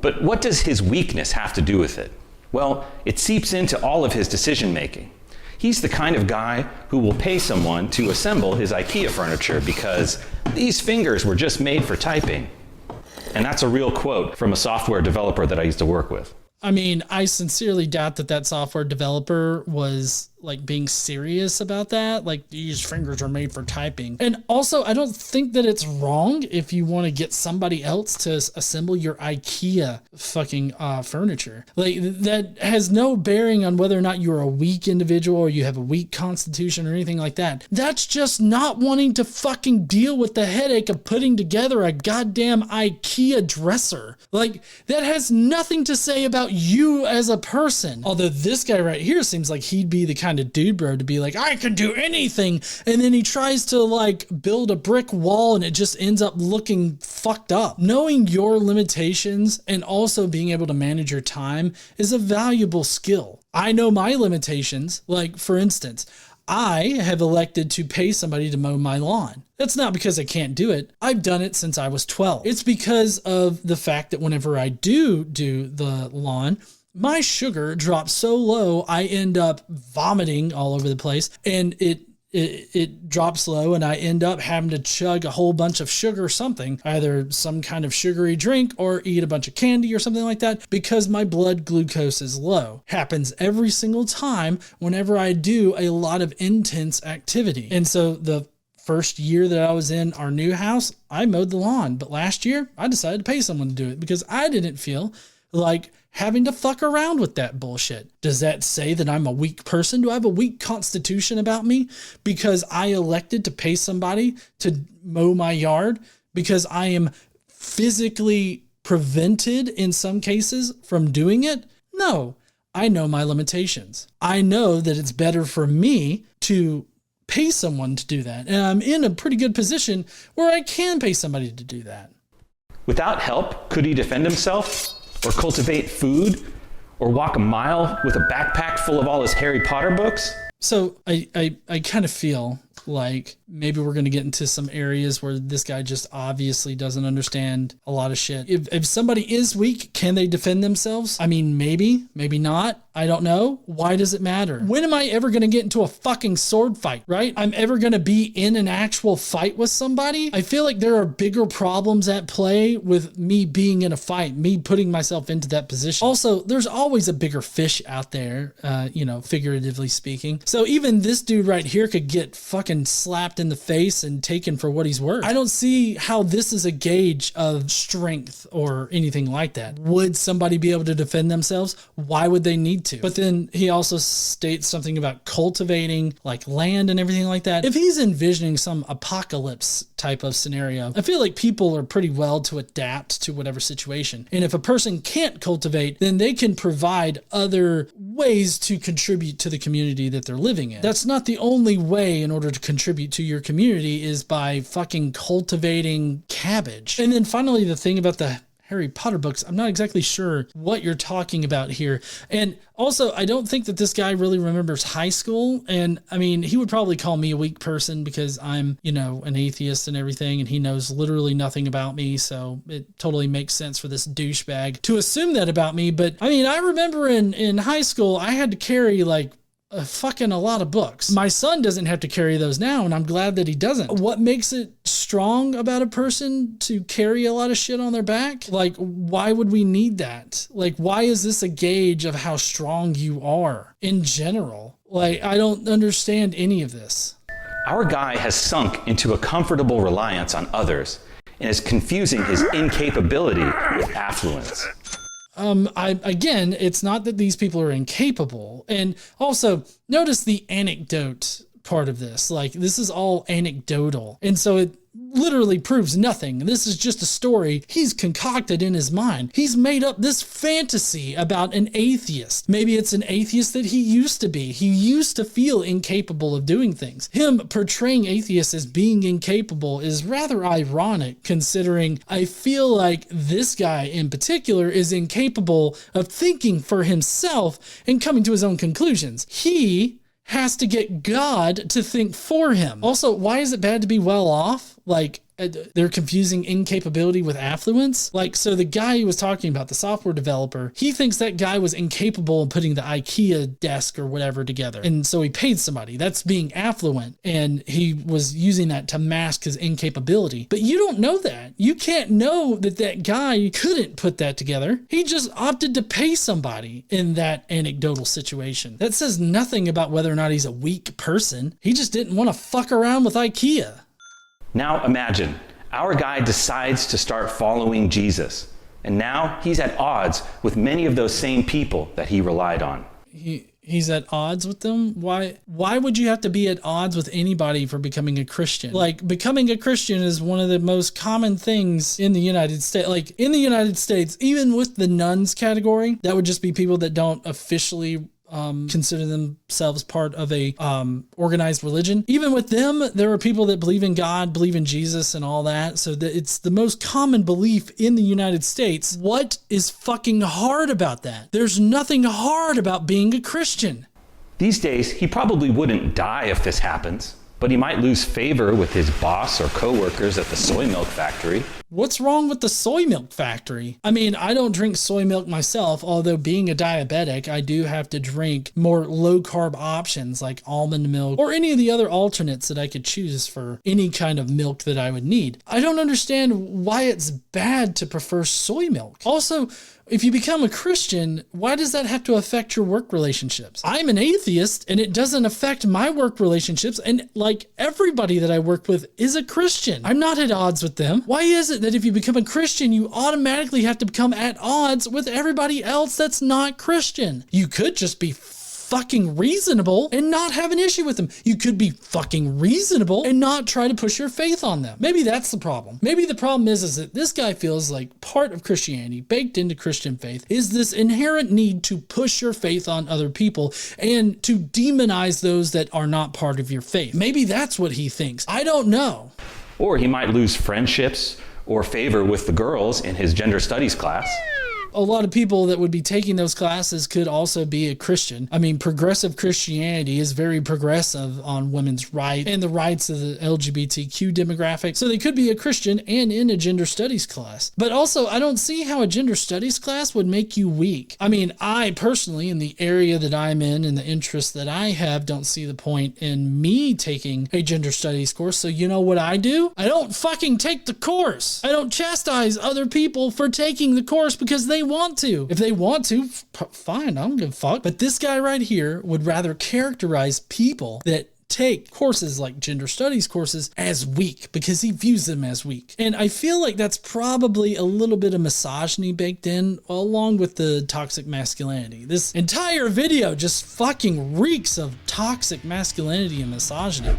But what does his weakness have to do with it? Well, it seeps into all of his decision making. He's the kind of guy who will pay someone to assemble his Ikea furniture because these fingers were just made for typing. And that's a real quote from a software developer that I used to work with. I mean, I sincerely doubt that software developer was like being serious about that. Like, these fingers are made for typing. And also, I don't think that it's wrong if you want to get somebody else to assemble your Ikea fucking furniture. Like, that has no bearing on whether or not you're a weak individual or you have a weak constitution or anything like that. That's just not wanting to fucking deal with the headache of putting together a goddamn Ikea dresser. Like, that has nothing to say about you as a person. Although this guy right here seems like he'd be the kind of dude bro to be like, I can do anything, and then he tries to like build a brick wall and it just ends up looking fucked up. Knowing your limitations and also being able to manage your time is a valuable skill. I know my limitations. Like, for instance, I have elected to pay somebody to mow my lawn. That's not because I can't do it. I've done it since I was 12. It's because of the fact that whenever I do the lawn, my sugar drops so low, I end up vomiting all over the place, and it drops low, and I end up having to chug a whole bunch of sugar or something, either some kind of sugary drink or eat a bunch of candy or something like that, because my blood glucose is low. Happens every single time whenever I do a lot of intense activity. And so the first year that I was in our new house, I mowed the lawn. But last year, I decided to pay someone to do it because I didn't feel like having to fuck around with that bullshit. Does that say that I'm a weak person? Do I have a weak constitution about me because I elected to pay somebody to mow my yard because I am physically prevented in some cases from doing it? No, I know my limitations. I know that it's better for me to pay someone to do that. And I'm in a pretty good position where I can pay somebody to do that. Without help, could he defend himself? Or cultivate food? Or walk a mile with a backpack full of all his Harry Potter books? So I kind of feel like maybe we're going to get into some areas where this guy just obviously doesn't understand a lot of shit. If somebody is weak, can they defend themselves? I mean, maybe not. I don't know. Why does it matter? When am I ever going to get into a fucking sword fight, right? I'm ever going to be in an actual fight with somebody? I feel like there are bigger problems at play with me being in a fight, me putting myself into that position. Also, there's always a bigger fish out there, figuratively speaking. So even this dude right here could get fucking slapped in the face and taken for what he's worth. I don't see how this is a gauge of strength or anything like that. Would somebody be able to defend themselves? Why would they need to? But then he also states something about cultivating like land and everything like that. If he's envisioning some apocalypse type of scenario, I feel like people are pretty well to adapt to whatever situation. And if a person can't cultivate, then they can provide other ways to contribute to the community that they're living in. That's not the only way in order to contribute to your community is by fucking cultivating cabbage. And then finally, the thing about the Harry Potter books, I'm not exactly sure what you're talking about here. And also, I don't think that this guy really remembers high school. And I mean, he would probably call me a weak person because I'm, an atheist and everything, and he knows literally nothing about me. So it totally makes sense for this douchebag to assume that about me. But I mean, I remember in high school, I had to carry like a lot of books. My son doesn't have to carry those now, and I'm glad that he doesn't. What makes it strong about a person to carry a lot of shit on their back? Like, why would we need that? Like, why is this a gauge of how strong you are in general? Like, I don't understand any of this. Our guy has sunk into a comfortable reliance on others and is confusing his incapability with affluence. Again, it's not that these people are incapable. And also, notice the anecdote part of this. Like, this is all anecdotal. And so it literally proves nothing. This is just a story he's concocted in his mind. He's made up this fantasy about an atheist. Maybe it's an atheist that he used to be. He used to feel incapable of doing things. Him portraying atheists as being incapable is rather ironic, considering I feel like this guy in particular is incapable of thinking for himself and coming to his own conclusions. He has to get God to think for him. Also, why is it bad to be well off? Like, they're confusing incapability with affluence. Like, so the guy he was talking about, the software developer, he thinks that guy was incapable of putting the Ikea desk or whatever together. And so he paid somebody. That's being affluent. And he was using that to mask his incapability. But you don't know that. You can't know that that guy couldn't put that together. He just opted to pay somebody in that anecdotal situation. That says nothing about whether or not he's a weak person. He just didn't want to fuck around with Ikea. Now imagine, our guy decides to start following Jesus, and now he's at odds with many of those same people that he relied on. He's at odds with them? Why would you have to be at odds with anybody for becoming a Christian? Like, becoming a Christian is one of the most common things in the United States. Like, in the United States, even with the nuns category, that would just be people that don't officially consider themselves part of a organized religion. Even with them, there are people that believe in God, believe in Jesus and all that. So that it's the most common belief in the United States. What is fucking hard about that? There's nothing hard about being a Christian. These days, he probably wouldn't die if this happens, but he might lose favor with his boss or coworkers at the soy milk factory. What's wrong with the soy milk factory? I mean, I don't drink soy milk myself, although being a diabetic, I do have to drink more low-carb options like almond milk or any of the other alternates that I could choose for any kind of milk that I would need. I don't understand why it's bad to prefer soy milk. Also, if you become a Christian, why does that have to affect your work relationships? I'm an atheist and it doesn't affect my work relationships. And like everybody that I work with is a Christian. I'm not at odds with them. Why is it that if you become a Christian, you automatically have to become at odds with everybody else that's not Christian? You could just be fucking reasonable and not have an issue with them. You could be fucking reasonable and not try to push your faith on them. Maybe that's the problem. Maybe the problem is that this guy feels like part of Christianity, baked into Christian faith, is this inherent need to push your faith on other people and to demonize those that are not part of your faith. Maybe that's what he thinks. I don't know. Or he might lose friendships or favor with the girls in his gender studies class. A lot of people that would be taking those classes could also be a Christian. I mean, progressive Christianity is very progressive on women's rights and the rights of the LGBTQ demographic. So they could be a Christian and in a gender studies class. But also, I don't see how a gender studies class would make you weak. I mean, I personally, in the area that I'm in and the interests that I have, don't see the point in me taking a gender studies course. So you know what I do? I don't fucking take the course. I don't chastise other people for taking the course because they want to. If they want to, fine, I don't give a fuck. But this guy right here would rather characterize people that take courses like gender studies courses as weak because he views them as weak. And I feel like that's probably a little bit of misogyny baked in along with the toxic masculinity. This entire video just fucking reeks of toxic masculinity and misogyny.